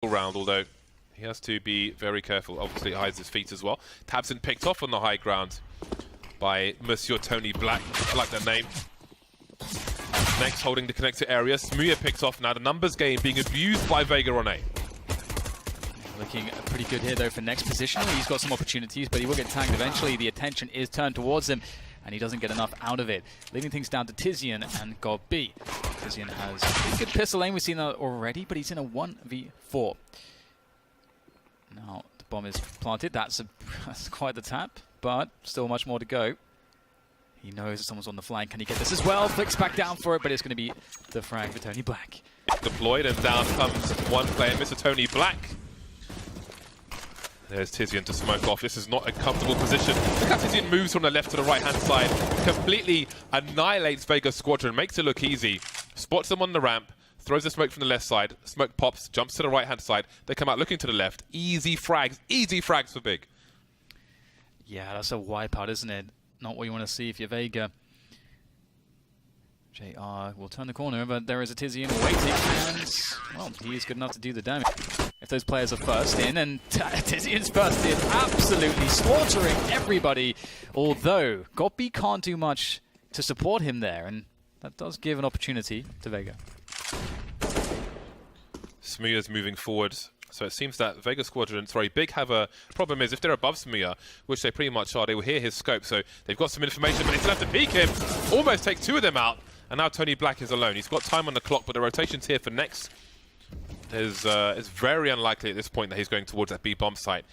round, although he has to be very careful. Obviously, he hides his feet as well. tabseN picked off on the high ground by Monsieur Tony Black. I like that name. Next, holding the connector area, SSE picked off. Now the numbers game being abused by Vega on A. Looking pretty good here though for next position. He's got some opportunities, but he will get tagged eventually. The attention is turned towards him, and he doesn't get enough out of it. Leaving things down to TiZian and GobB. TiZian has a good pistol aim, we've seen that already, but he's in a 1v4. Now the bomb is planted. That's quite the tap, but still much more to go. He knows that someone's on the flank. Can he get this as well? Flicks back down for it, but it's going to be the frag for Tony Black. Deployed, and down comes one player, Mr. Tony Black. There's TiZian to smoke off. This is not a comfortable position. Look how TiZian moves from the left to the right-hand side. Completely annihilates Vega Squadron. Makes it look easy. Spots them on the ramp. Throws the smoke from the left side. Smoke pops. Jumps to the right-hand side. They come out looking to the left. Easy frags. Easy frags for Big. Yeah, that's a wipeout, isn't it? Not what you want to see if you're Vega. JR will turn the corner, but there is a TiZian waiting, and, well, he is good enough to do the damage. If those players are first in, and TiZian's first in, absolutely slaughtering everybody. Although, GobB can't do much to support him there, and that does give an opportunity to Vega. SSE is moving forward. So it seems that Vega Squadron, Big have a problem is if they're above SSE, which they pretty much are, they will hear his scope. So they've got some information, but they still have to peek him. Almost take two of them out. And now Tony Black is alone. He's got time on the clock, but the rotation's here for next. It's very unlikely at this point that he's going towards that B bomb site.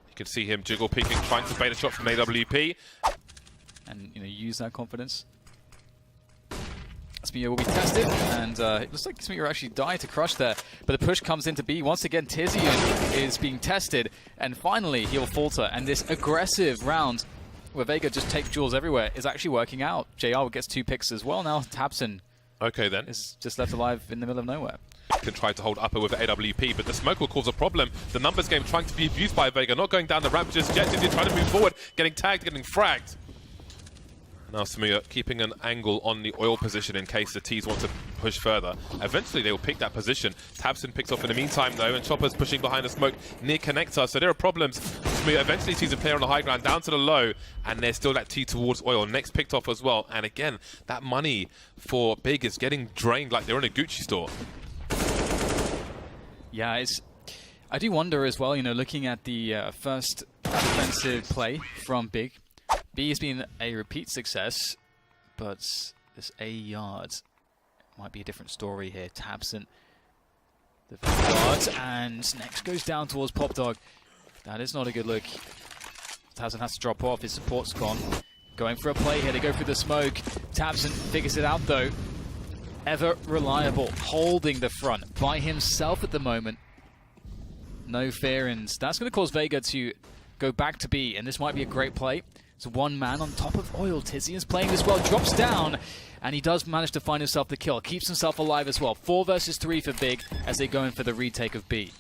You can see him jiggle peeking, trying to bait a shot from AWP. And use that confidence. SSE will be tested, and it looks like SSE actually died to crush there. But the push comes into B. Once again, TiZian is being tested, and finally he'll falter. And this aggressive round, where Vega just takes jewels everywhere, is actually working out. JR gets 2 picks as well. Now tabseN is just left alive in the middle of nowhere. Can try to hold upper with AWP, but the smoke will cause a problem. The numbers game trying to be abused by Vega, not going down the ramp just yet. TiZian trying to move forward, getting tagged, getting fragged. Now SSE keeping an angle on the oil position in case the T's want to push further. Eventually they will pick that position. tabseN picks off in the meantime though, and Chopper's pushing behind the smoke near connector, so there are problems. SSE eventually sees a player on the high ground down to the low, and there's still that T towards oil. Next picked off as well, and again, that money for Big is getting drained like they're in a Gucci store. Yeah, I do wonder as well, looking at the first defensive play from Big. B has been a repeat success, but this A yards might be a different story here. tabseN, the 5 yards, and next goes down towards PopDog. That is not a good look. tabseN has to drop off, his support's gone. Going for a play here, they go through the smoke. tabseN figures it out though. Ever reliable, holding the front by himself at the moment. No fear, and that's going to cause Vega to go back to B, and this might be a great play. It's one man on top of oil. TiZian is playing this well, drops down, and he does manage to find himself the kill. Keeps himself alive as well. 4 versus 3 for Big as they go in for the retake of B.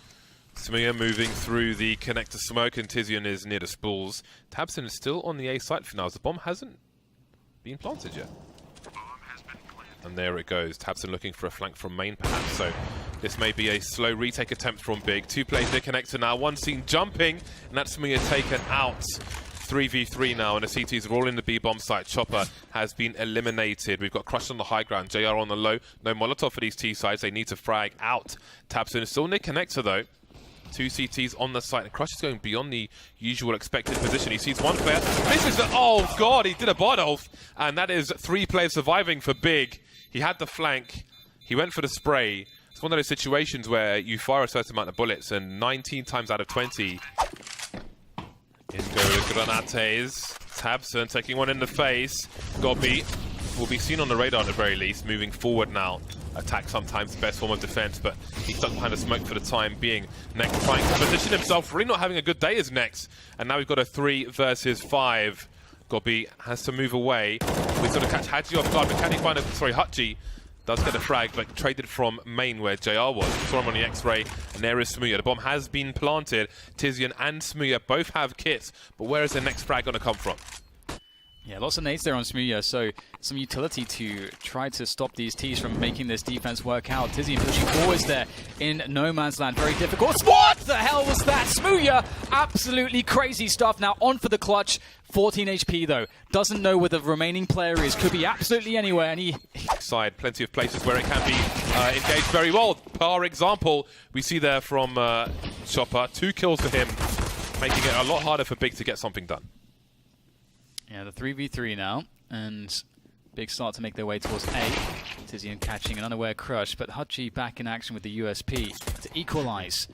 SSE moving through the connector smoke, and TiZian is near the spools. tabseN is still on the A site for now, as the bomb hasn't been planted yet. And there it goes. tabseN looking for a flank from main perhaps, so this may be a slow retake attempt from Big. 2 players near connector now, one seen jumping, and that's SSE taken out. 3v3 now, and the CTs are all in the B bomb site. Chopper has been eliminated. We've got Crush on the high ground, JR on the low. No Molotov for these T sides. They need to frag out. tabseN is still near connector though. 2 CTs on the site, and Crush is going beyond the usual expected position. He sees one player. Misses the, oh god, he did a Bardolph, and that is 3 players surviving for Big. He had the flank. He went for the spray. It's one of those situations where you fire a certain amount of bullets, and 19 times out of 20. In goes Granates. tabseN taking one in the face. GobB will be seen on the radar at the very least, moving forward now. Attack sometimes the best form of defense, but he's stuck behind the smoke for the time being. Next trying to position himself, really not having a good day as Next. And now we've got a 3 versus 5. GobB has to move away. We've got to catch Hadji off guard, but can he find a, Hutji does get a frag, but traded from main where JR was. We saw him on the X-ray, and there is SSE. The bomb has been planted. TiZian and SSE both have kits, but where is the next frag going to come from? Yeah, lots of nades there on Smuya, so some utility to try to stop these Ts from making this defense work out. Tizian pushing forwards there in no man's land, very difficult. What the hell was that? Smuya, absolutely crazy stuff. Now on for the clutch, 14 HP though. Doesn't know where the remaining player is, could be absolutely anywhere, and he... Side, plenty of places where it can be engaged very well. Par example, we see there from Chopper, 2 kills for him, making it a lot harder for Big to get something done. Yeah, the 3v3 now, and Big start to make their way towards A. Tizian catching an unaware crush, but Hutchie back in action with the USP to equalize.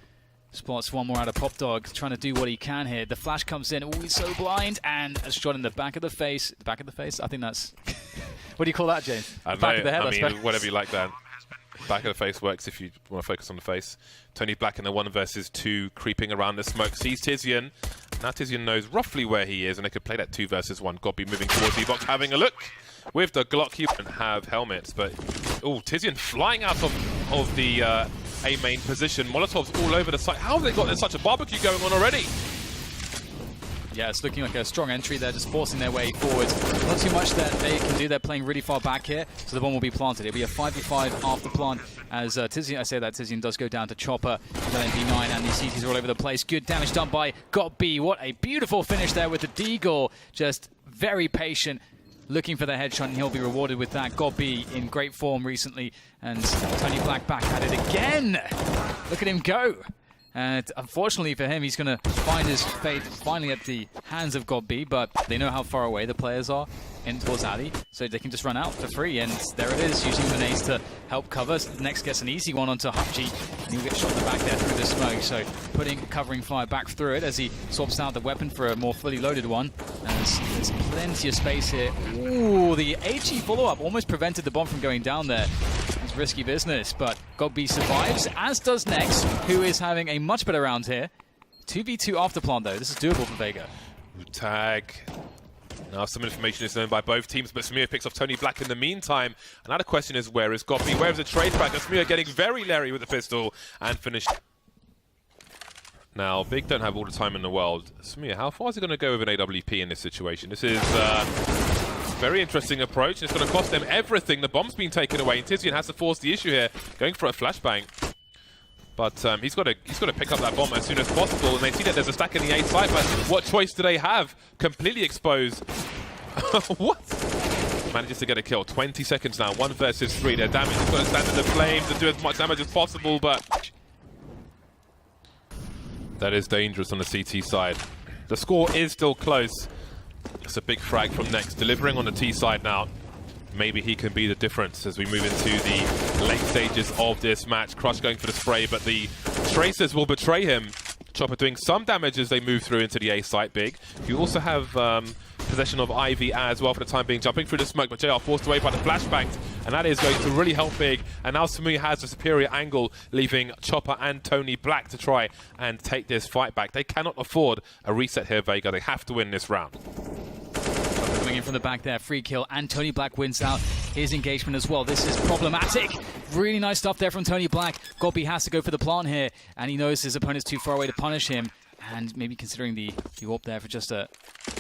Spots one more out of Pop Dog, trying to do what he can here. The flash comes in, oh, he's so blind, and a shot in the back of the face. The back of the face? I think that's... What do you call that, James? Back of the head, I mean, whatever you like, Dan. Back of the face works if you want to focus on the face. Tony Black in the 1 versus 2, creeping around the smoke, sees Tizian. Now Tizian knows roughly where he is, and they could play that 2 versus 1. Gobby moving towards D-Box, having a look with the Glock. He wouldn't have helmets, but oh, Tizian flying out of the A main position. Molotovs all over the site. How have they got such a barbecue going on already? Yeah, it's looking like a strong entry there, just forcing their way forwards. Not too much that they can do. They're playing really far back here, so the bomb will be planted. It'll be a 5v5 after plant as Tizian, I say that Tizian does go down to Chopper. Then MP9 and these CTs are all over the place. Good damage done by GotB. What a beautiful finish there with the Deagle. Just very patient, looking for the headshot, and he'll be rewarded with that. GotB in great form recently, and Tony Black back at it again. Look at him go. And unfortunately for him, he's going to find his fate finally at the hands of GotB, but they know how far away the players are in towards Ali, so they can just run out for free, and there it is, using the nades to help cover. Next gets an easy one onto Hutchie, and he'll get shot in the back there through the smoke, so covering fire back through it as he swaps out the weapon for a more fully loaded one. There's plenty of space here. Ooh, the HE follow-up almost prevented the bomb from going down there. It's risky business, but GotB survives, as does Nex, who is having a much better round here. 2v2 after plant though, this is doable for Vega. Tag. Now some information is known by both teams, but Samir picks off Tony Black in the meantime. Another question is, where is GotB? Where is the trade back? Samir getting very leery with the pistol and finished. Now, Big don't have all the time in the world. Samir, how far is he going to go with an AWP in this situation? This is a very interesting approach. It's going to cost them everything. The bomb's been taken away, and Tizian has to force the issue here, going for a flashbang. But he's got to pick up that bomb as soon as possible, and they see that there's a stack in the A side, but what choice do they have? Completely exposed. What? Manages to get a kill. 20 seconds now, 1 versus 3. Their damage is going to stand in the flames and do as much damage as possible, but that is dangerous on the CT side. The score is still close. It's a big frag from Nex, delivering on the T side now. Maybe he can be the difference as we move into the late stages of this match. Crush going for the spray, but the Tracers will betray him. Chopper doing some damage as they move through into the A site. Big. You also have possession of Ivy as well for the time being, jumping through the smoke, but JR forced away by the flashbangs, and that is going to really help Big. And now Samui has a superior angle, leaving Chopper and Tony Black to try and take this fight back. They cannot afford a reset here, Vega. They have to win this round. Coming in from the back there, free kill, and Tony Black wins out his engagement as well. This is problematic. Really nice stuff there from Tony Black. GotB has to go for the plant here, and he knows his opponent's too far away to punish him, and maybe considering the AWP there for just a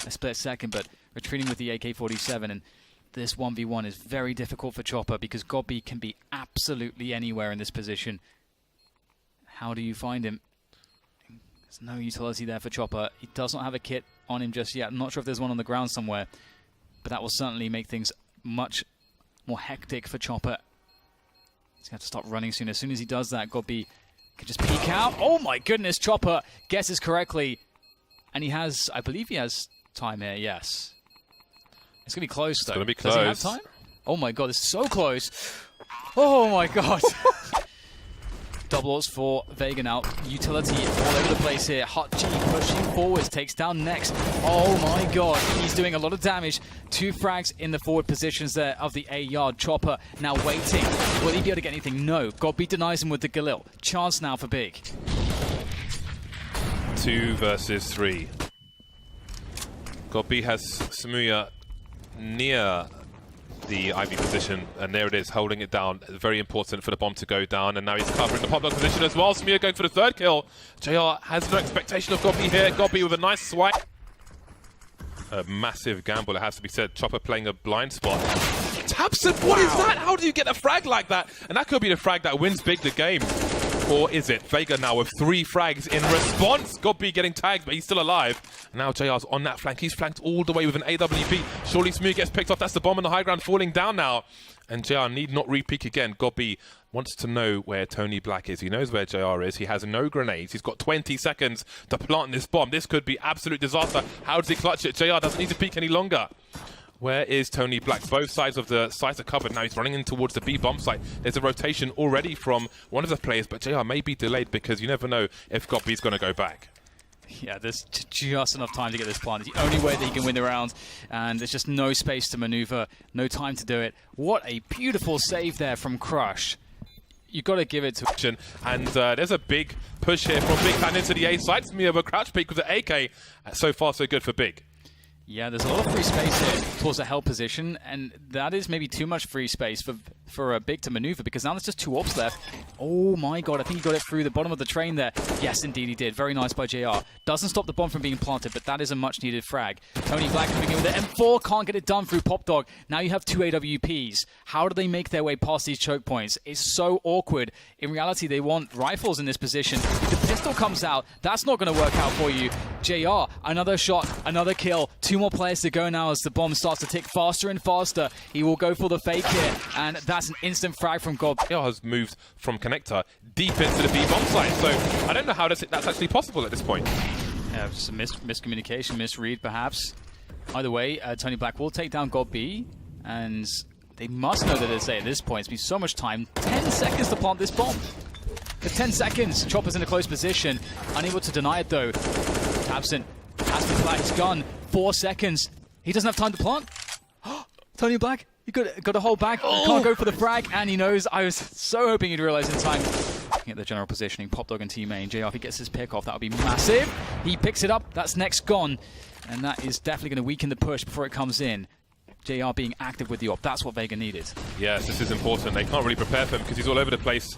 split second, but retreating with the AK-47, and this 1v1 is very difficult for Chopper because GotB can be absolutely anywhere in this position. How do you find him? There's no utility there for Chopper. He does not have a kit on him just yet. I'm not sure if there's one on the ground somewhere, but that will certainly make things much more hectic for Chopper. He's going to have to stop running soon. As soon as he does that, GotB can just peek out. Oh my goodness, Chopper guesses correctly. And he has, I believe he has time here, yes. It's going to be close though. It's going to be close. Does he have time? Oh my god, it's so close. Oh my god. Double ults for Vega now. Utility all over the place here. Hutchie pushing forwards, takes down Nex. Oh my god, he's doing a lot of damage. 2 frags in the forward positions there of the A-yard. Chopper now waiting. Will he be able to get anything? No. GotB denies him with the Galil. Chance now for Big. 2 versus 3. GotB has Samuya near the Ivy position, and there it is, holding it down. Very important for the bomb to go down, and now he's covering the pop-up position as well. Samir going for the 3rd kill. JR has no expectation of GotB here. GotB with a nice swipe. A massive gamble, it has to be said. Chopper playing a blind spot. tabseN, what is that? How do you get a frag like that? And that could be the frag that wins Big the game. Or is it? Vega now with 3 frags in response. Godby getting tagged, but he's still alive. Now JR's on that flank. He's flanked all the way with an AWP. Surely Smooth gets picked off. That's the bomb on the high ground falling down now. And JR need not re-peek again. Godby wants to know where Tony Black is. He knows where JR is. He has no grenades. He's got 20 seconds to plant this bomb. This could be absolute disaster. How does he clutch it? JR doesn't need to peek any longer. Where is Tony Black? Both sides of the sites are covered. Now he's running in towards the B bomb site. There's a rotation already from one of the players, but JR may be delayed because you never know if Godby's going to go back. Yeah, there's just enough time to get this planted. The only way that he can win the round, and there's just no space to maneuver, no time to do it. What a beautiful save there from Crush. You've got to give it to... And there's a big push here from Big Fan into the A side. Smooth crouch peek with the AK. So far, so good for Big. Yeah, there's a lot of free space here towards the held position, and that is maybe too much free space for Big to maneuver, because now there's just 2 ops left. Oh my god, I think he got it through the bottom of the train there. Yes, indeed he did. Very nice by JR. Doesn't stop the bomb from being planted, but that is a much-needed frag. Tony Black coming in with the M4, can't get it done through Pop Dog. Now you have 2 AWPs. How do they make their way past these choke points? It's so awkward. In reality, they want rifles in this position. If the pistol comes out, that's not going to work out for you. JR, another shot, another kill. 2 more players to go now as the bomb starts to tick faster and faster. He will go for the fake here, and that's an instant frag from God. JR has moved from connector deep into the B bomb site, so I don't know how that's actually possible at this point. Yeah, just a miscommunication, misread perhaps. Either way, Tony Black will take down God B, and they must know that it's A at this point. It's been so much time. 10 seconds to plant this bomb. For 10 seconds, Chopper's in a close position, unable to deny it though. tabseN has to flag his gun. 4 seconds. He doesn't have time to plant. Tony Black, you got to hold back. Can't go for the frag, and he knows. I was so hoping he'd realize in time. Looking at the general positioning, Pop Dog and T-Main. JR, if he gets his pick off, that would be massive. He picks it up. That's next gone. And that is definitely going to weaken the push before it comes in. JR being active with the op. That's what Vega needed. Yes, this is important. They can't really prepare for him because he's all over the place.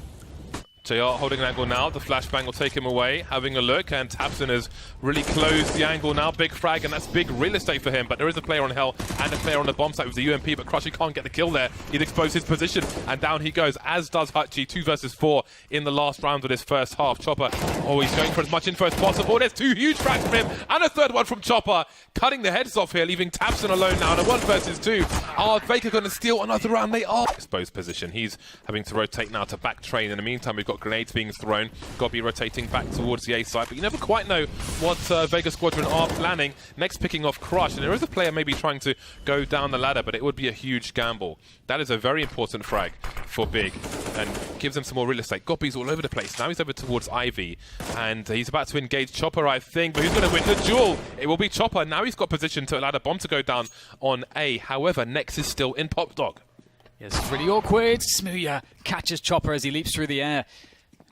JR holding an angle now. The flashbang will take him away. Having a look, and tabseN has really closed the angle now. Big frag, and that's big real estate for him. But there is a player on Hell and a player on the bomb site with the UMP, but Crushy can't get the kill there. He'd exposed his position, and down he goes, as does Hutchie. 2 versus 4 in the last round of this first half. Chopper, oh, he's going for as much info as possible. There's 2 huge frags from him, and a 3rd one from Chopper. Cutting the heads off here, leaving tabseN alone now. And a 1 versus 2. Are Vega going to steal another round? They are. Exposed position. He's having to rotate now to back train. In the meantime, we've got grenades being thrown. Godby rotating back towards the A side, but you never quite know what Vega Squadron are planning. Next picking off Crush, and there is a player maybe trying to go down the ladder, but it would be a huge gamble. That is a very important frag for Big, and gives them some more real estate. Godby's all over the place. Now he's over towards Ivy, and he's about to engage Chopper, I think, but who's going to win the duel? It will be Chopper. Now he's got position to allow the bomb to go down on A. However, Nex is still in Pop Dog. Yes, it's really awkward. Smooth catches Chopper as he leaps through the air.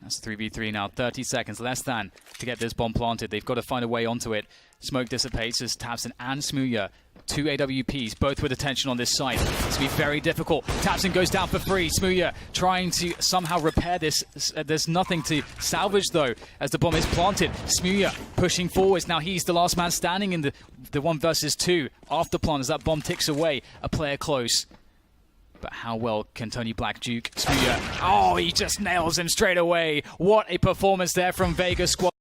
That's 3v3 now, 30 seconds less than to get this bomb planted. They've got to find a way onto it. Smoke dissipates as tabseN and Smooth, 2 AWPs, both with attention on this site. It's going to be very difficult. tabseN goes down for free. Smooth trying to somehow repair this. There's nothing to salvage though, as the bomb is planted. Smooth pushing forwards. Now he's the last man standing in the 1 versus 2 after plant as that bomb ticks away. A player close. But how well can Tony Black juke Smooth? Oh, he just nails him straight away. What a performance there from Vega Squad.